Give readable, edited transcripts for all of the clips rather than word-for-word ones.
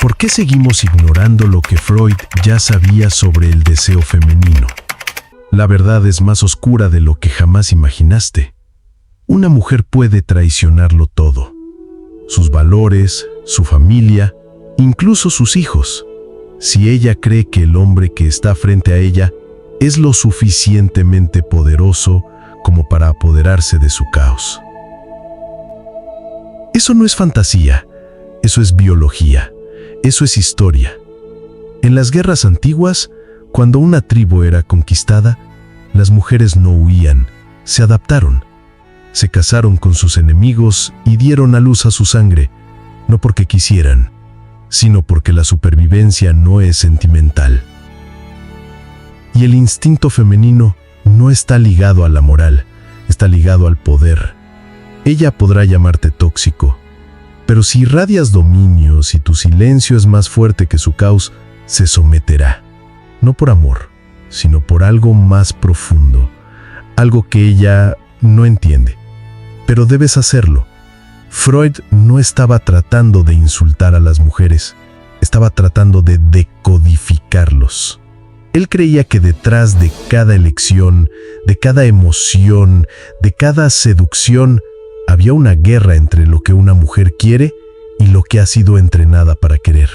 ¿Por qué seguimos ignorando lo que Freud ya sabía sobre el deseo femenino? La verdad es más oscura de lo que jamás imaginaste. Una mujer puede traicionarlo todo: sus valores, su familia, incluso sus hijos, si ella cree que el hombre que está frente a ella es lo suficientemente poderoso como para apoderarse de su caos. Eso no es fantasía, eso es biología, eso es historia. En las guerras antiguas, cuando una tribu era conquistada, las mujeres no huían, se adaptaron. Se casaron con sus enemigos y dieron a luz a su sangre, no porque quisieran, sino porque la supervivencia no es sentimental. Y el instinto femenino no está ligado a la moral, está ligado al poder. Ella podrá llamarte tóxico, pero si irradias dominio, si tu silencio es más fuerte que su caos, se someterá, no por amor, sino por algo más profundo, algo que ella no entiende. Pero debes hacerlo. Freud no estaba tratando de insultar a las mujeres, estaba tratando de decodificarlos. Él creía que detrás de cada elección, de cada emoción, de cada seducción, había una guerra entre lo que una mujer quiere y lo que ha sido entrenada para querer.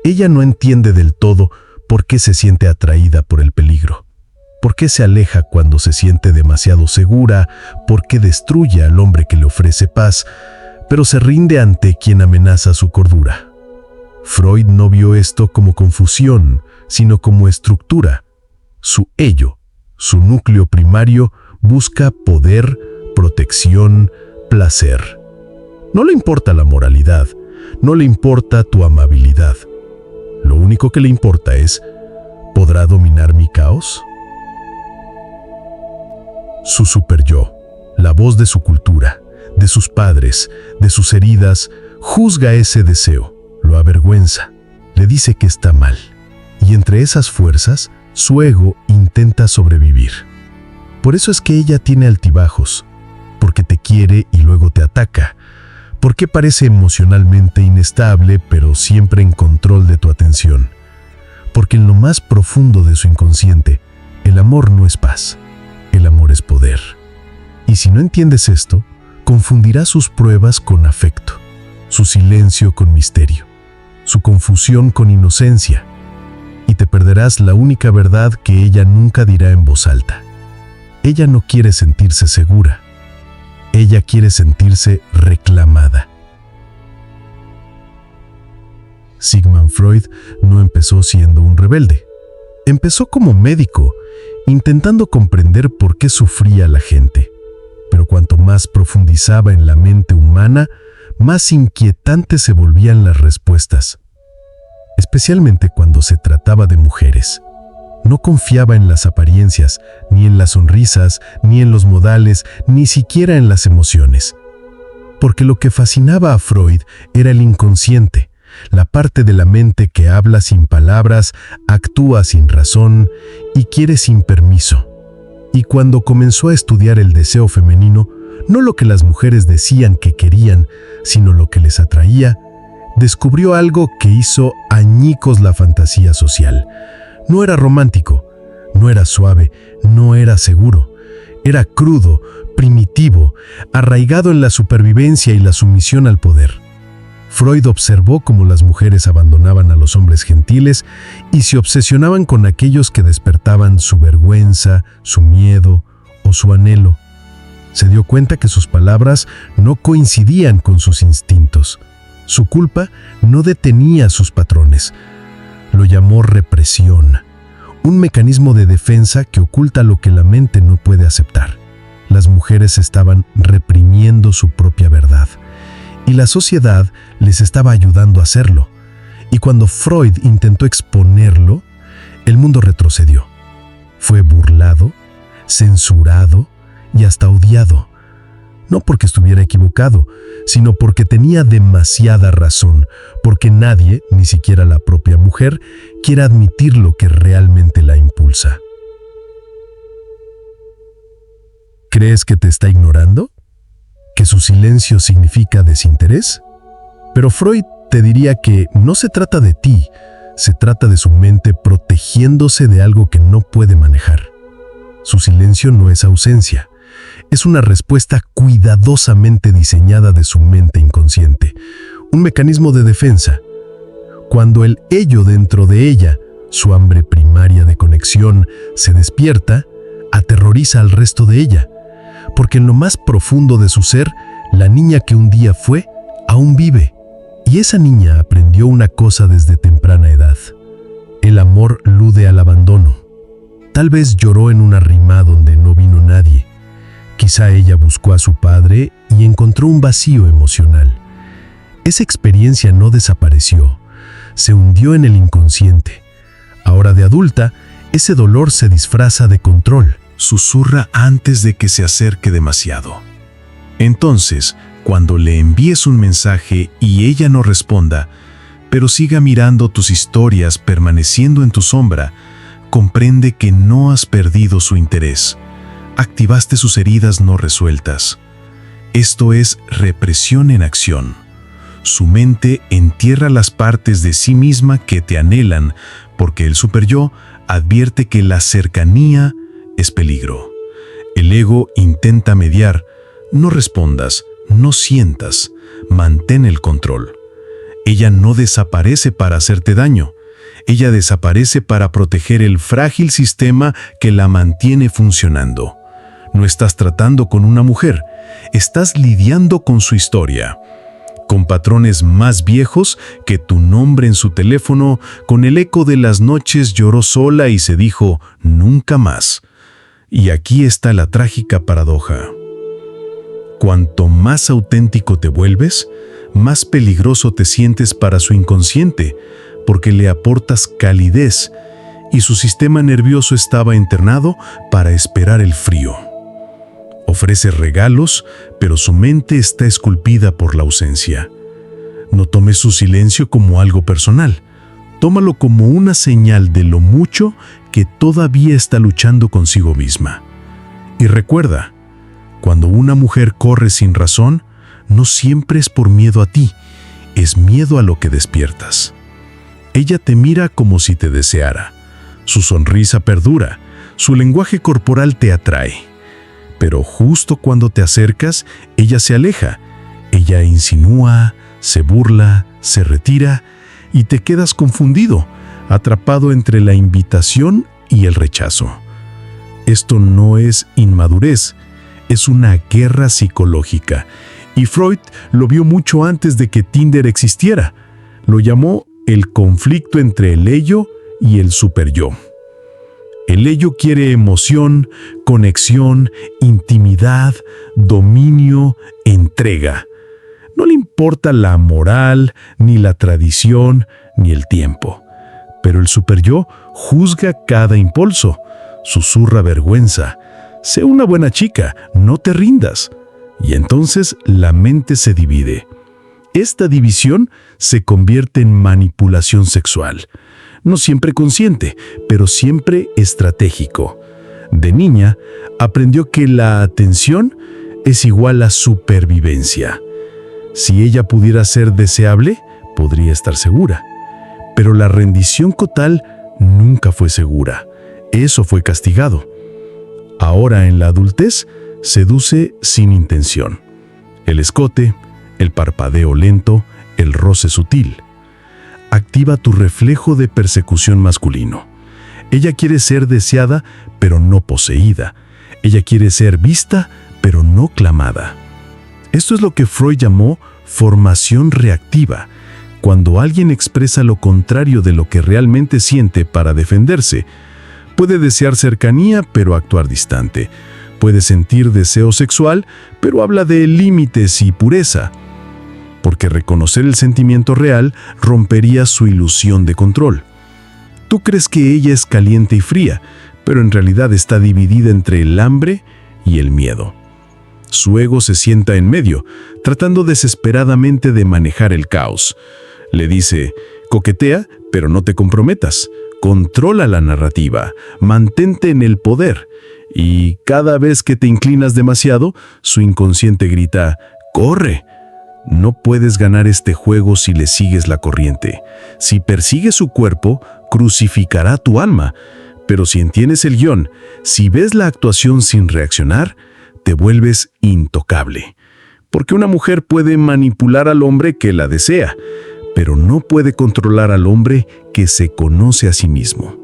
Ella no entiende del todo por qué se siente atraída por el peligro, por qué se aleja cuando se siente demasiado segura, por qué destruye al hombre que le ofrece paz, pero se rinde ante quien amenaza su cordura. Freud no vio esto como confusión, sino como estructura. Su ello, su núcleo primario, busca poder, protección, placer. No le importa la moralidad, no le importa tu amabilidad. Lo único que le importa es: ¿podrá dominar mi caos? Su superyo, la voz de su cultura, de sus padres, de sus heridas, juzga ese deseo, lo avergüenza, le dice que está mal. Y entre esas fuerzas, su ego intenta sobrevivir. Por eso es que ella tiene altibajos, porque te quiere y luego te ataca, porque parece emocionalmente inestable pero siempre en control de tu atención, porque en lo más profundo de su inconsciente, el amor no es paz, el amor es poder. Y si no entiendes esto, confundirás sus pruebas con afecto, su silencio con misterio, su confusión con inocencia, y te perderás la única verdad que ella nunca dirá en voz alta. Ella no quiere sentirse segura, ella quiere sentirse reclamada. Sigmund Freud no empezó siendo un rebelde. Empezó como médico, intentando comprender por qué sufría la gente. Pero cuanto más profundizaba en la mente humana, más inquietantes se volvían las respuestas. Especialmente cuando se trataba de mujeres. No confiaba en las apariencias, ni en las sonrisas, ni en los modales, ni siquiera en las emociones. Porque lo que fascinaba a Freud era el inconsciente, la parte de la mente que habla sin palabras, actúa sin razón y quiere sin permiso. Y cuando comenzó a estudiar el deseo femenino, no lo que las mujeres decían que querían, sino lo que les atraía, descubrió algo que hizo añicos la fantasía social. No era romántico, no era suave, no era seguro. Era crudo, primitivo, arraigado en la supervivencia y la sumisión al poder. Freud observó cómo las mujeres abandonaban a los hombres gentiles y se obsesionaban con aquellos que despertaban su vergüenza, su miedo o su anhelo. Se dio cuenta que sus palabras no coincidían con sus instintos. Su culpa no detenía sus patrones. Lo llamó represión, un mecanismo de defensa que oculta lo que la mente no puede aceptar. Las mujeres estaban reprimiendo su propia verdad, y la sociedad les estaba ayudando a hacerlo. Y cuando Freud intentó exponerlo, el mundo retrocedió. Fue burlado, censurado y hasta odiado. No porque estuviera equivocado, sino porque tenía demasiada razón, porque nadie, ni siquiera la propia mujer, quiere admitir lo que realmente la impulsa. ¿Crees que te está ignorando? ¿Que su silencio significa desinterés? Pero Freud te diría que no se trata de ti, se trata de su mente protegiéndose de algo que no puede manejar. Su silencio no es ausencia, es una respuesta cuidadosamente diseñada de su mente inconsciente, un mecanismo de defensa. Cuando el ello dentro de ella, su hambre primaria de conexión, se despierta, aterroriza al resto de ella, porque en lo más profundo de su ser, la niña que un día fue, aún vive. Y esa niña aprendió una cosa desde temprana edad. El amor lude al abandono. Tal vez lloró en una rima donde no vino nadie. Quizá ella buscó a su padre y encontró un vacío emocional. Esa experiencia no desapareció, se hundió en el inconsciente. Ahora de adulta, ese dolor se disfraza de control. Susurra antes de que se acerque demasiado. Entonces, cuando le envíes un mensaje y ella no responda, pero siga mirando tus historias permaneciendo en tu sombra, comprende que no has perdido su interés. Activaste sus heridas no resueltas. Esto es represión en acción. Su mente entierra las partes de sí misma que te anhelan, porque el superyo advierte que la cercanía es peligro. El ego intenta mediar. No respondas, no sientas, mantén el control. Ella no desaparece para hacerte daño. Ella desaparece para proteger el frágil sistema que la mantiene funcionando. No estás tratando con una mujer, estás lidiando con su historia, con patrones más viejos que tu nombre en su teléfono, con el eco de las noches lloró sola y se dijo nunca más. Y aquí está la trágica paradoja. Cuanto más auténtico te vuelves, más peligroso te sientes para su inconsciente, porque le aportas calidez y su sistema nervioso estaba entrenado para esperar el frío. Ofrece regalos, pero su mente está esculpida por la ausencia. No tomes su silencio como algo personal. Tómalo como una señal de lo mucho que todavía está luchando consigo misma. Y recuerda, cuando una mujer corre sin razón, no siempre es por miedo a ti, es miedo a lo que despiertas. Ella te mira como si te deseara. Su sonrisa perdura, su lenguaje corporal te atrae. Pero justo cuando te acercas, ella se aleja. Ella insinúa, se burla, se retira y te quedas confundido, atrapado entre la invitación y el rechazo. Esto no es inmadurez, es una guerra psicológica. Y Freud lo vio mucho antes de que Tinder existiera. Lo llamó el conflicto entre el ello y el superyo. El ello quiere emoción, conexión, intimidad, dominio, entrega. No le importa la moral, ni la tradición, ni el tiempo. Pero el superyo juzga cada impulso, susurra vergüenza. Sé una buena chica, no te rindas. Y entonces la mente se divide. Esta división se convierte en manipulación sexual. No siempre consciente, pero siempre estratégico. De niña, aprendió que la atención es igual a supervivencia. Si ella pudiera ser deseable, podría estar segura. Pero la rendición total nunca fue segura. Eso fue castigado. Ahora en la adultez, seduce sin intención. El escote, el parpadeo lento, el roce sutil. Activa tu reflejo de persecución masculino. Ella quiere ser deseada, pero no poseída. Ella quiere ser vista, pero no clamada. Esto es lo que Freud llamó formación reactiva, cuando alguien expresa lo contrario de lo que realmente siente para defenderse. Puede desear cercanía, pero actuar distante. Puede sentir deseo sexual, pero habla de límites y pureza. Porque reconocer el sentimiento real rompería su ilusión de control. Tú crees que ella es caliente y fría, pero en realidad está dividida entre el hambre y el miedo. Su ego se sienta en medio, tratando desesperadamente de manejar el caos. Le dice, coquetea, pero no te comprometas. Controla la narrativa, mantente en el poder. Y cada vez que te inclinas demasiado, su inconsciente grita, ¡corre! No puedes ganar este juego si le sigues la corriente. Si persigues su cuerpo, crucificará tu alma. Pero si entiendes el guión, si ves la actuación sin reaccionar, te vuelves intocable. Porque una mujer puede manipular al hombre que la desea, pero no puede controlar al hombre que se conoce a sí mismo.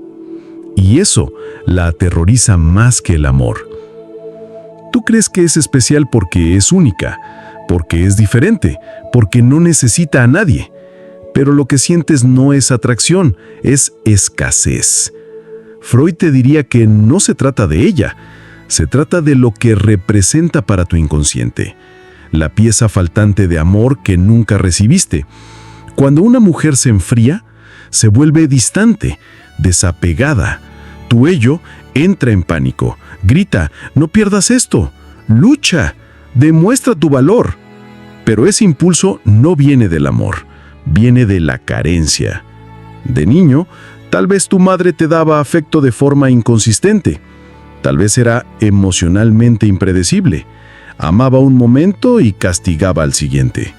Y eso la aterroriza más que el amor. Tú crees que es especial porque es única, porque es diferente, porque no necesita a nadie. Pero lo que sientes no es atracción, es escasez. Freud te diría que no se trata de ella, se trata de lo que representa para tu inconsciente, la pieza faltante de amor que nunca recibiste. Cuando una mujer se enfría, se vuelve distante, desapegada. Tu ello entra en pánico, grita: no pierdas esto, lucha, demuestra tu valor. Pero ese impulso no viene del amor, viene de la carencia. De niño, tal vez tu madre te daba afecto de forma inconsistente. Tal vez era emocionalmente impredecible. Amaba un momento y castigaba al siguiente.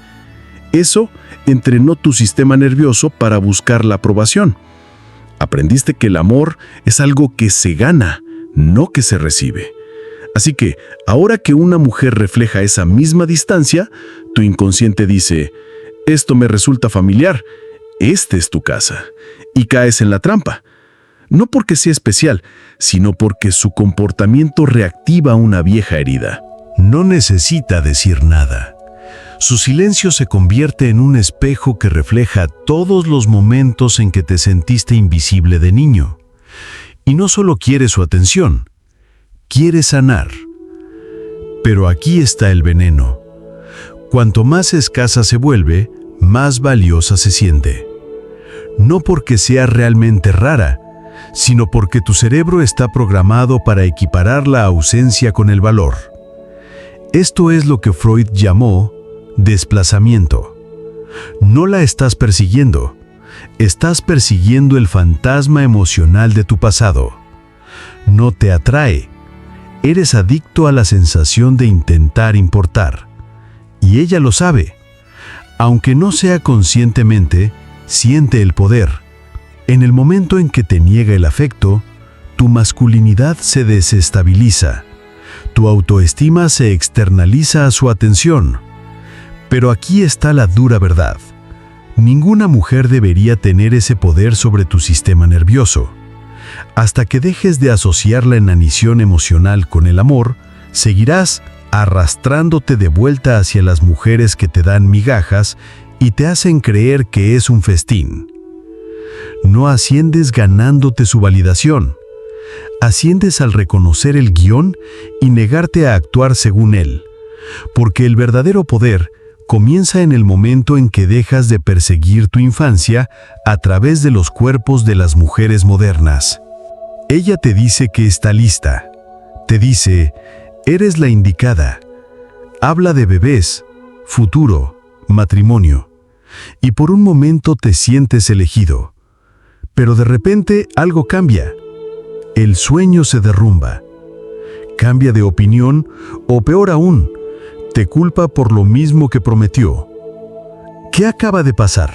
Eso entrenó tu sistema nervioso para buscar la aprobación. Aprendiste que el amor es algo que se gana, no que se recibe. Así que, ahora que una mujer refleja esa misma distancia, tu inconsciente dice: esto me resulta familiar, esta es tu casa. Y caes en la trampa. No porque sea especial, sino porque su comportamiento reactiva una vieja herida. No necesita decir nada. Su silencio se convierte en un espejo que refleja todos los momentos en que te sentiste invisible de niño. Y no solo quiere su atención, quiere sanar. Pero aquí está el veneno. Cuanto más escasa se vuelve, más valiosa se siente. No porque sea realmente rara, sino porque tu cerebro está programado para equiparar la ausencia con el valor. Esto es lo que Freud llamó desplazamiento. No la estás persiguiendo, estás persiguiendo el fantasma emocional de tu pasado. No te atrae, eres adicto a la sensación de intentar importar. Y ella lo sabe. Aunque no sea conscientemente, siente el poder. En el momento en que te niega el afecto, tu masculinidad se desestabiliza. Tu autoestima se externaliza a su atención. Pero aquí está la dura verdad. Ninguna mujer debería tener ese poder sobre tu sistema nervioso. Hasta que dejes de asociar la inanición emocional con el amor, seguirás arrastrándote de vuelta hacia las mujeres que te dan migajas y te hacen creer que es un festín. No asciendes ganándote su validación. Asciendes al reconocer el guión y negarte a actuar según él. Porque el verdadero poder comienza en el momento en que dejas de perseguir tu infancia a través de los cuerpos de las mujeres modernas. Ella te dice que está lista. Te dice: eres la indicada. Habla de bebés, futuro, matrimonio. Y por un momento te sientes elegido. Pero de repente algo cambia. El sueño se derrumba. Cambia de opinión o, peor aún, te culpa por lo mismo que prometió. ¿Qué acaba de pasar?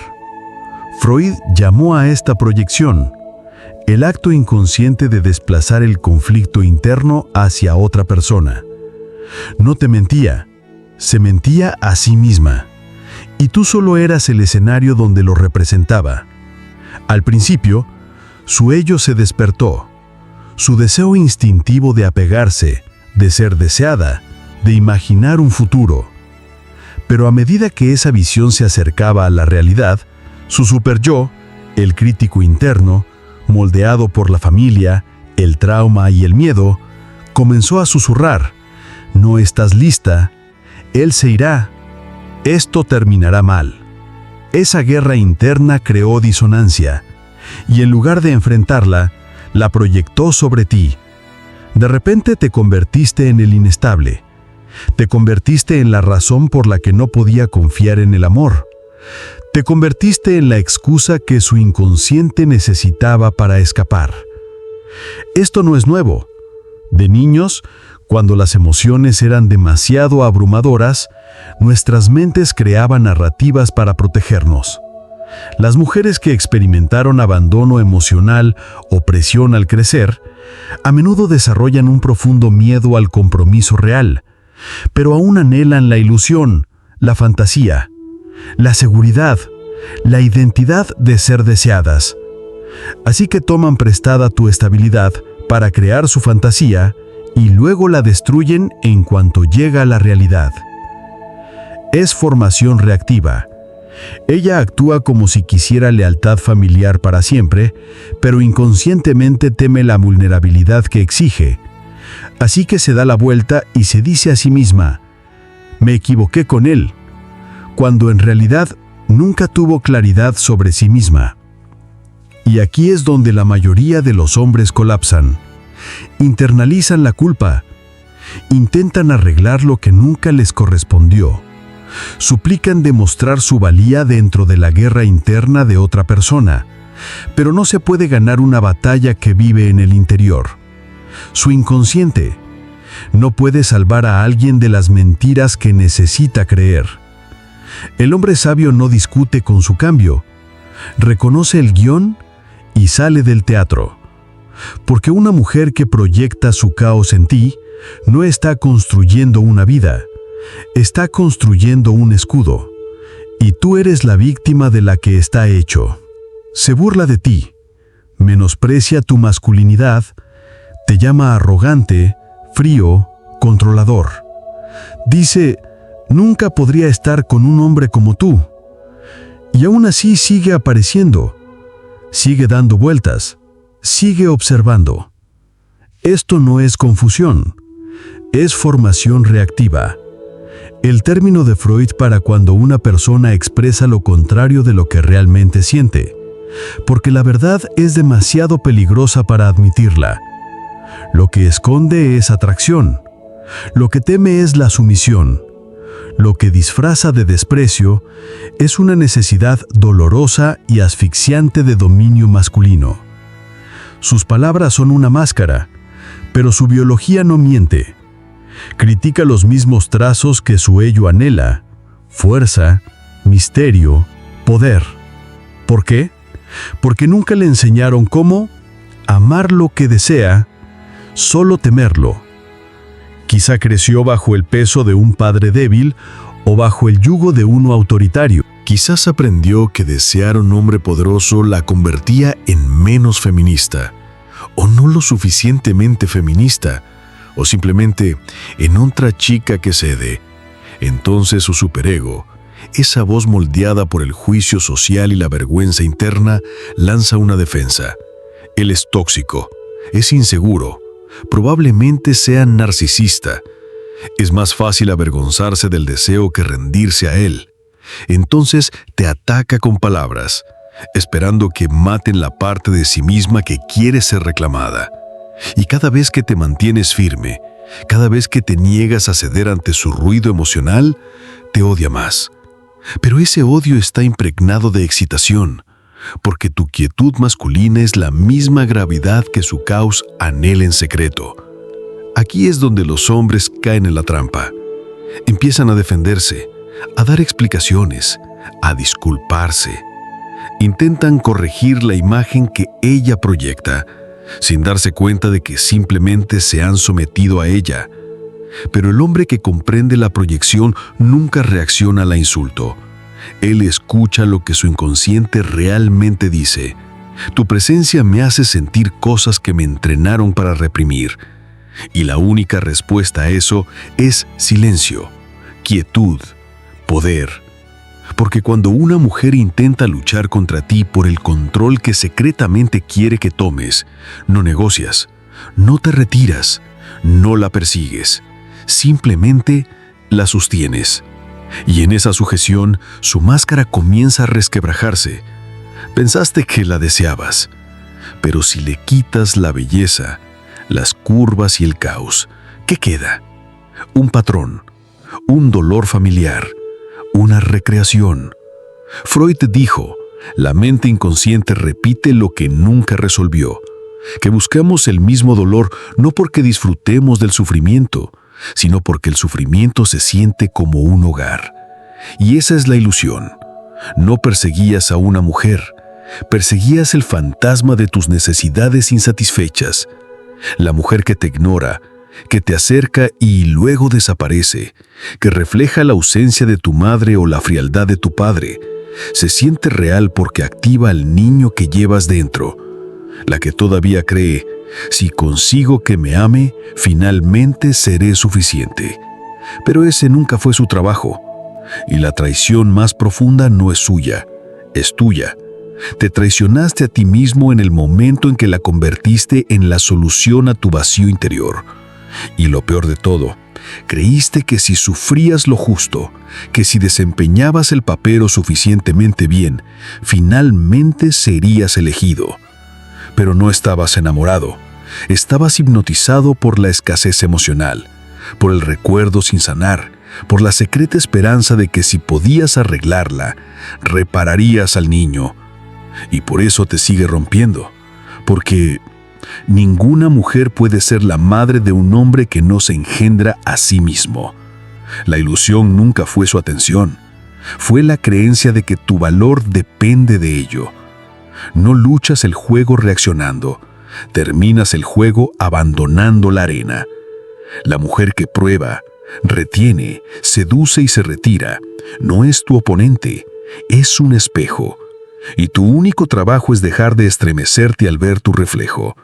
Freud llamó a esta proyección el acto inconsciente de desplazar el conflicto interno hacia otra persona. No te mentía, se mentía a sí misma. Y tú solo eras el escenario donde lo representaba. Al principio, su ello se despertó. Su deseo instintivo de apegarse, de ser deseada, de imaginar un futuro. Pero a medida que esa visión se acercaba a la realidad, su superyo, el crítico interno, moldeado por la familia, el trauma y el miedo, comenzó a susurrar: no estás lista, él se irá, esto terminará mal. Esa guerra interna creó disonancia, y en lugar de enfrentarla, la proyectó sobre ti. De repente te convertiste en el inestable. Te convertiste en la razón por la que no podía confiar en el amor. Te convertiste en la excusa que su inconsciente necesitaba para escapar. Esto no es nuevo. De niños, Cuando las emociones eran demasiado abrumadoras, nuestras mentes creaban narrativas para protegernos. Las mujeres que experimentaron abandono emocional o presión al crecer, a menudo desarrollan un profundo miedo al compromiso real, pero aún anhelan la ilusión, la fantasía, la seguridad, la identidad de ser deseadas. Así que toman prestada tu estabilidad para crear su fantasía y luego la destruyen en cuanto llega a la realidad. Es formación reactiva. Ella actúa como si quisiera lealtad familiar para siempre, pero inconscientemente teme la vulnerabilidad que exige. Así que se da la vuelta y se dice a sí misma, «Me equivoqué con él», cuando en realidad nunca tuvo claridad sobre sí misma. Y aquí es donde la mayoría de los hombres colapsan. Internalizan la culpa. Intentan arreglar lo que nunca les correspondió. Suplican demostrar su valía dentro de la guerra interna de otra persona, pero no se puede ganar una batalla que vive en el interior. Su inconsciente no puede salvar a alguien de las mentiras que necesita creer. El hombre sabio no discute con su cambio, reconoce el guión y sale del teatro. Porque una mujer que proyecta su caos en ti no está construyendo una vida, está construyendo un escudo, y tú eres la víctima de la que está hecho. Se burla de ti, menosprecia tu masculinidad, te llama arrogante, frío, controlador. Dice, nunca podría estar con un hombre como tú. Y aún así sigue apareciendo, sigue dando vueltas, sigue observando. Esto no es confusión, es formación reactiva. El término de Freud para cuando una persona expresa lo contrario de lo que realmente siente, porque la verdad es demasiado peligrosa para admitirla. Lo que esconde es atracción, lo que teme es la sumisión, lo que disfraza de desprecio es una necesidad dolorosa y asfixiante de dominio masculino. Sus palabras son una máscara, pero su biología no miente. Critica los mismos trazos que su ello anhela: fuerza, misterio, poder. ¿Por qué? Porque nunca le enseñaron cómo amar lo que desea, solo temerlo. Quizá creció bajo el peso de un padre débil o bajo el yugo de uno autoritario. Quizás aprendió que desear un hombre poderoso la convertía en menos feminista, o no lo suficientemente feminista, o simplemente en otra chica que cede. Entonces su superego, esa voz moldeada por el juicio social y la vergüenza interna, lanza una defensa. Él es tóxico, es inseguro, probablemente sea narcisista. Es más fácil avergonzarse del deseo que rendirse a él. Entonces te ataca con palabras, esperando que maten la parte de sí misma que quiere ser reclamada. Y cada vez que te mantienes firme, cada vez que te niegas a ceder ante su ruido emocional, te odia más. Pero ese odio está impregnado de excitación, porque tu quietud masculina es la misma gravedad que su caos anhela en secreto. Aquí es donde los hombres caen en la trampa. Empiezan a defenderse, a dar explicaciones, a disculparse. Intentan corregir la imagen que ella proyecta, sin darse cuenta de que simplemente se han sometido a ella. Pero el hombre que comprende la proyección nunca reacciona al insulto. Él escucha lo que su inconsciente realmente dice. Tu presencia me hace sentir cosas que me entrenaron para reprimir. Y la única respuesta a eso es silencio, quietud, poder. Porque cuando una mujer intenta luchar contra ti por el control que secretamente quiere que tomes, no negocias, no te retiras, no la persigues, simplemente la sostienes. Y en esa sujeción, su máscara comienza a resquebrajarse. Pensaste que la deseabas, pero si le quitas la belleza, las curvas y el caos, ¿qué queda? Un patrón, un dolor familiar, una recreación. Freud dijo, la mente inconsciente repite lo que nunca resolvió. que buscamos el mismo dolor no porque disfrutemos del sufrimiento, sino porque el sufrimiento se siente como un hogar. Y esa es la ilusión. No perseguías a una mujer, perseguías el fantasma de tus necesidades insatisfechas. La mujer que te ignora, que te acerca y luego desaparece, que refleja la ausencia de tu madre o la frialdad de tu padre, se siente real porque activa al niño que llevas dentro. La que todavía cree, si consigo que me ame, finalmente seré suficiente. Pero ese nunca fue su trabajo. Y la traición más profunda no es suya, es tuya. Te traicionaste a ti mismo en el momento en que la convertiste en la solución a tu vacío interior. Y lo peor de todo, creíste que si sufrías lo justo, que si desempeñabas el papel suficientemente bien, finalmente serías elegido. Pero no estabas enamorado, estabas hipnotizado por la escasez emocional, por el recuerdo sin sanar, por la secreta esperanza de que si podías arreglarla, repararías al niño. Y por eso te sigue rompiendo, porque ninguna mujer puede ser la madre de un hombre que no se engendra a sí mismo. La ilusión nunca fue su atención, fue la creencia de que tu valor depende de ello. No luchas el juego reaccionando, terminas el juego abandonando la arena. La mujer que prueba, retiene, seduce y se retira, no es tu oponente, es un espejo. Y tu único trabajo es dejar de estremecerte al ver tu reflejo.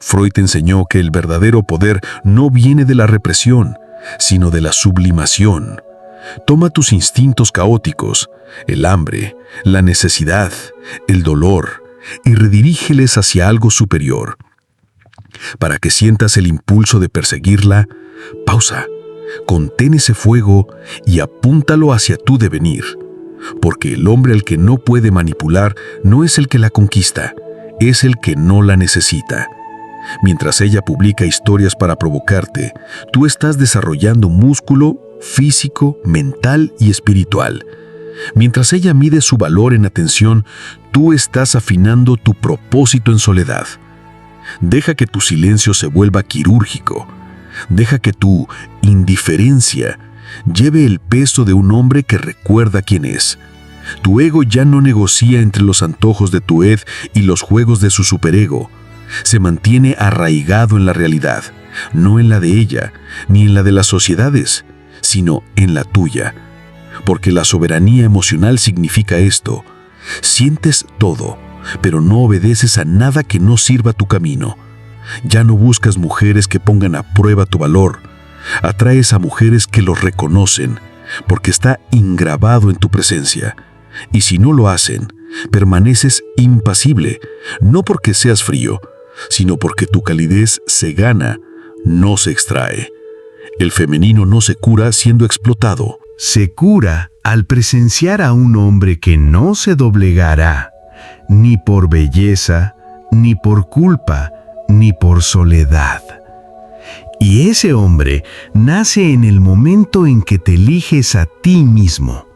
Freud te enseñó que el verdadero poder no viene de la represión, sino de la sublimación. Toma tus instintos caóticos, el hambre, la necesidad, el dolor, y redirígeles hacia algo superior. Para que sientas el impulso de perseguirla, pausa, contén ese fuego y apúntalo hacia tu devenir. Porque el hombre al que no puede manipular no es el que la conquista, es el que no la necesita. Mientras ella publica historias para provocarte, tú estás desarrollando músculo físico, mental y espiritual. Mientras ella mide su valor en atención, tú estás afinando tu propósito en soledad. Deja que tu silencio se vuelva quirúrgico. Deja que tu indiferencia lleve el peso de un hombre que recuerda quién es. Tu ego ya no negocia entre los antojos de tu ed y los juegos de su superego. Se mantiene arraigado en la realidad, no en la de ella, ni en la de las sociedades, sino en la tuya. Porque la soberanía emocional significa esto: sientes todo, pero no obedeces a nada que no sirva tu camino. Ya no buscas mujeres que pongan a prueba tu valor. Atraes a mujeres que los reconocen, porque está ingravado en tu presencia. Y si no lo hacen, permaneces impasible, no porque seas frío, sino porque tu calidez se gana, no se extrae. El femenino no se cura siendo explotado. Se cura al presenciar a un hombre que no se doblegará, ni por belleza, ni por culpa, ni por soledad. Y ese hombre nace en el momento en que te eliges a ti mismo,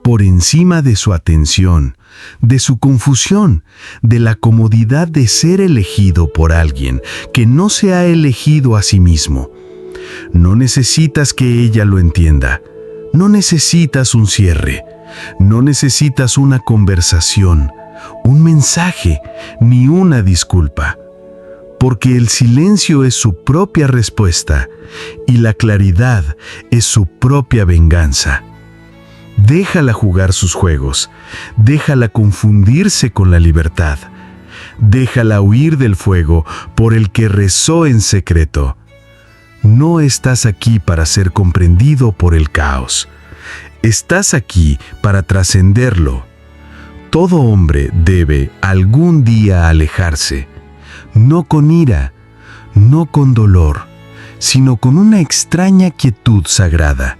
por encima de su atención, de su confusión, de la comodidad de ser elegido por alguien que no se ha elegido a sí mismo. No necesitas que ella lo entienda, no necesitas un cierre, no necesitas una conversación, un mensaje, ni una disculpa. Porque el silencio es su propia respuesta y la claridad es su propia venganza. Déjala jugar sus juegos, déjala confundirse con la libertad, déjala huir del fuego por el que rezó en secreto. No estás aquí para ser comprendido por el caos, estás aquí para trascenderlo. Todo hombre debe algún día alejarse. No con ira, no con dolor, sino con una extraña quietud sagrada.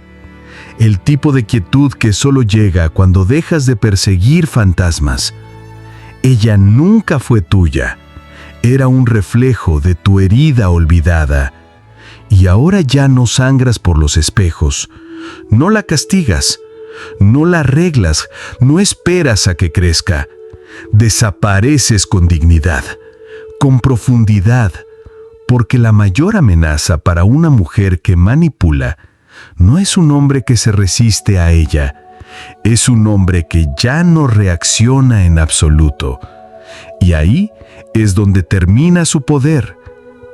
El tipo de quietud que solo llega cuando dejas de perseguir fantasmas. Ella nunca fue tuya, era un reflejo de tu herida olvidada. Y ahora ya no sangras por los espejos, no la castigas, no la arreglas, no esperas a que crezca. Desapareces con dignidad. con profundidad, porque la mayor amenaza para una mujer que manipula no es un hombre que se resiste a ella, es un hombre que ya no reacciona en absoluto. Y ahí es donde termina su poder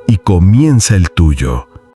y comienza el tuyo.